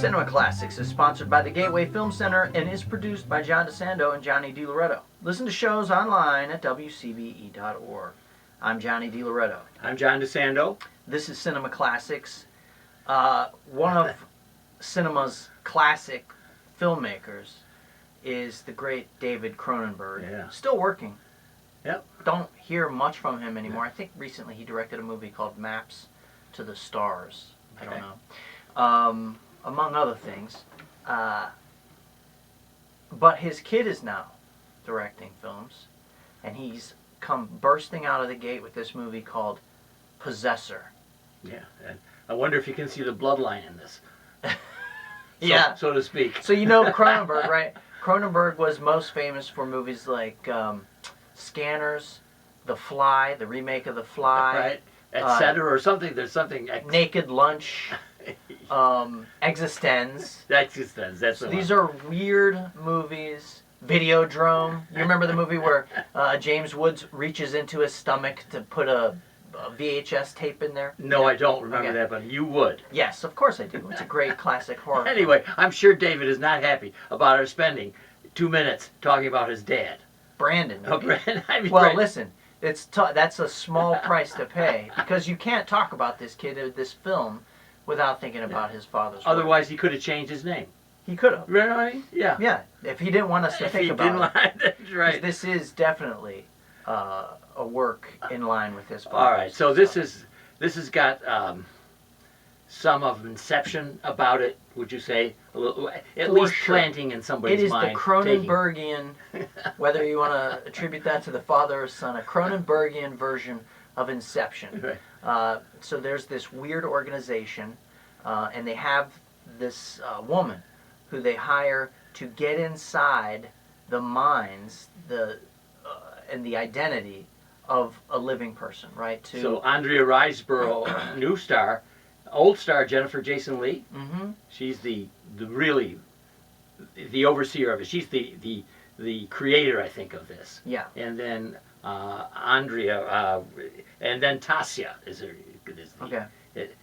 Cinema Classics is sponsored by the Gateway Film Center and is produced by John DeSando and Johnny DiLoretto. Listen to shows online at wcbe.org. I'm Johnny DiLoretto. I'm John DeSando. This is Cinema Classics. One of cinema's classic filmmakers is the great David Cronenberg. Yeah. Still working. Yep. Don't hear much from him anymore. I think recently he directed a movie called Maps to the Stars. I don't know. Among other things. But his kid is now directing films, and he's come bursting out of the gate with this movie called Possessor. Yeah, and I wonder if you can see the bloodline in this. Yeah. So to speak. So you know Cronenberg, right? Cronenberg was most famous for movies like Scanners, The Fly, the remake of The Fly. Right. Etc. Or something. There's something. Naked Lunch. Existenz. Existenz. That's the one. These are weird movies. Videodrome. You remember the movie where James Woods reaches into his stomach to put a VHS tape in there? No, I don't remember that, but you would. Yes, of course I do. It's a great classic horror. Anyway, I'm sure David is not happy about our spending 2 minutes talking about his dad. Brandon. Oh, Brandon. Well, listen, that's a small price to pay because you can't talk about this kid or this film without thinking about his father's work. Otherwise, he could have changed his name. He could have. Really? Yeah. Yeah, if he didn't want us to think about it. That's right. This is definitely a work in line with his father's. All right, so this has got some of Inception about it. Would you say a little, at least planting in somebody's mind? It is the Cronenbergian, whether you want to attribute that to the father or son, a Cronenbergian version of Inception. Right. So there's this weird organization, and they have this woman who they hire to get inside the minds, and the identity of a living person, right? So Andrea Riseborough, new star, old star Jennifer Jason Leigh. Mm-hmm. She's the overseer of it. She's the creator, I think, of this. Yeah. And then Andrea, and then Tasia is okay.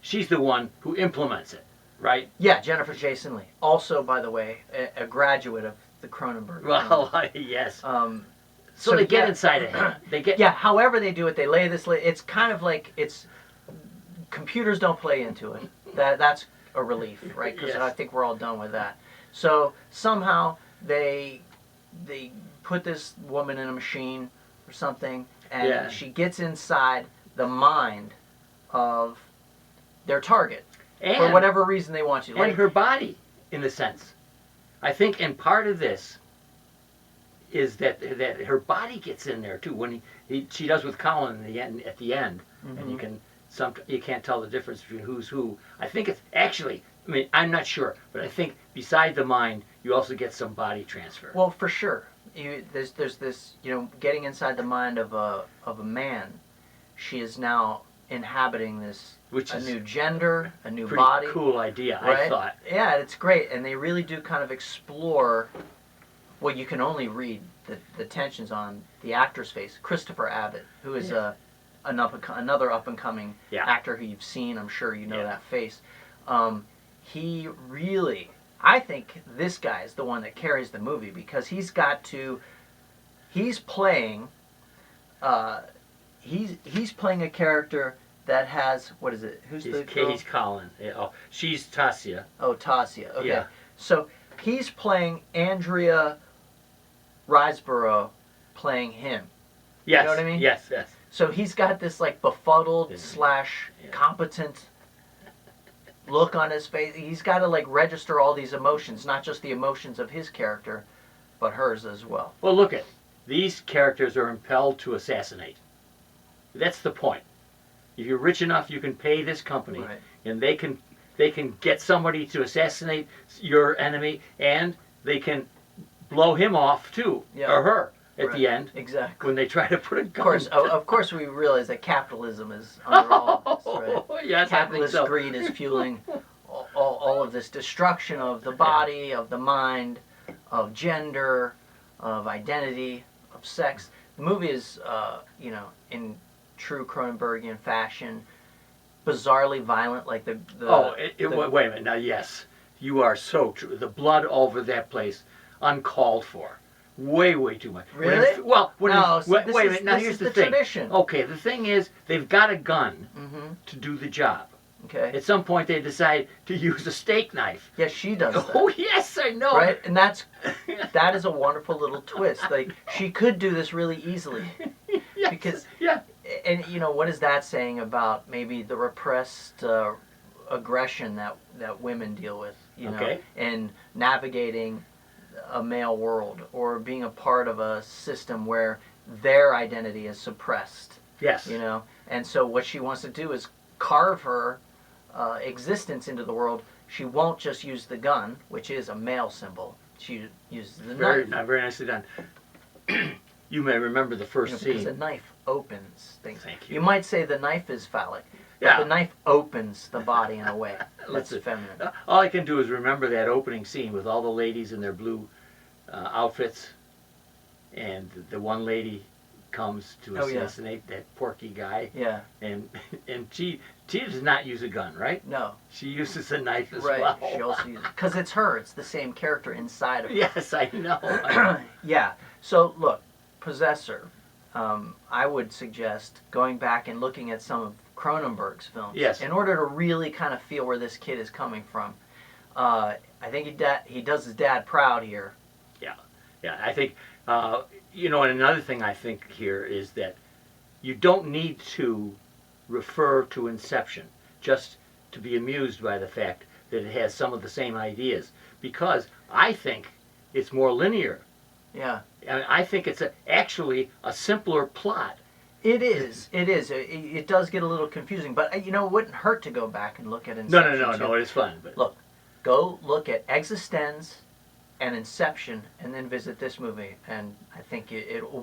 She's the one who implements it, right? Yeah, Jennifer Jason Leigh. Also, by the way, a graduate of the Cronenberg. Well, yes. So they get inside of him. They get. Yeah. However they do it, they lay this. It's kind of like computers don't play into it. That's a relief, right? Because Yes. I think we're all done with that. So somehow they put this woman in a machine or something, and she gets inside the mind of their target for whatever reason they want to. And her body, in a sense. I think, and part of this is that her body gets in there too. When she does with Colin at the end, mm-hmm. and you can't tell the difference between who's who. I think it's actually. I mean, I'm not sure, but I think beside the mind, you also get some body transfer. Well, for sure. There's this, getting inside the mind of a man. She is now inhabiting this, which is new gender, a new pretty body. Cool idea, right? I thought. Yeah, it's great, and they really do kind of explore. Well, you can only read the tensions on the actor's face. Christopher Abbott, who is another up-and-coming actor who you've seen. I'm sure you know that face. He really, I think this guy is the one that carries the movie because he's playing a character that has, what is it? Who's the girl? He's Colin. Oh, she's Tasia. Oh, Tasia. Okay. Yeah. So he's playing Andrea Riseborough playing him. Yes. You know what I mean? Yes, yes. So he's got this like befuddled / competent look on his face. He's got to like register all these emotions, not just the emotions of his character, but hers as well. Well, look at these characters are impelled to assassinate. That's the point. If you're rich enough, you can pay this company, and they can get somebody to assassinate your enemy, and they can blow him off too, or her at the end. Exactly. When they try to put a gun. Of course, we realize that capitalism is under all of this, right? Yes, capitalist greed is fueling all of this destruction of the body, of the mind, of gender, of identity, of sex. The movie is, in true Cronenbergian fashion, bizarrely violent, like the wait a minute. Now, yes, You are so true. The blood over that place, uncalled for. Way, way too much. Really? Well, No, so wait this a is- minute. Now this here's is the the thing. tradition. Okay, the thing is, they've got a gun Mm-hmm. to do the job. Okay. At some point, they decide to use a steak knife. Yes, she does that. Oh yes, I know. Right, and that is a wonderful little twist. Like, she could do this really easily, Yes, because yeah, and you know, what is that saying about maybe the repressed aggression that women deal with, you know, Okay. and navigating a male world, or being a part of a system where their identity is suppressed, yes. you know. And so what she wants to do is carve her existence into the world. She won't just use the gun, which is a male symbol. She uses the Very, knife. very nicely done. You may remember the first Because scene. the knife opens things. Thank you. You might say the knife is phallic, but Yeah. the knife opens the body in a way that's Listen, feminine. all I can do is remember that opening scene with all the ladies in their blue outfits, and the one lady comes to Oh, yeah. assassinate that porky guy, Yeah. and she does not use a gun, right? No. She uses a knife as Right. well. She also uses, because it's her. It's the same character inside of her. Yes, I know. Yeah. So look, Possessor. I would suggest going back and looking at some of Cronenberg's films. Yes. In order to really kind of feel where this kid is coming from. I think he does his dad proud here. Yeah, I think, and another thing I think here is that you don't need to refer to Inception just to be amused by the fact that it has some of the same ideas, because I think it's more linear. Yeah. And I think it's actually a simpler plot. It is. It is. It does get a little confusing, but it wouldn't hurt to go back and look at No, Inception. too. it's fun. But Look, go look at Existenz and Inception, and then visit this movie, and I think you'll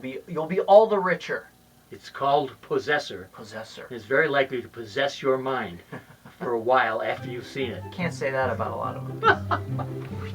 be all the richer. it's called Possessor. Possessor. It's very likely to possess your mind for a while after you've seen it. Can't say that about a lot of movies.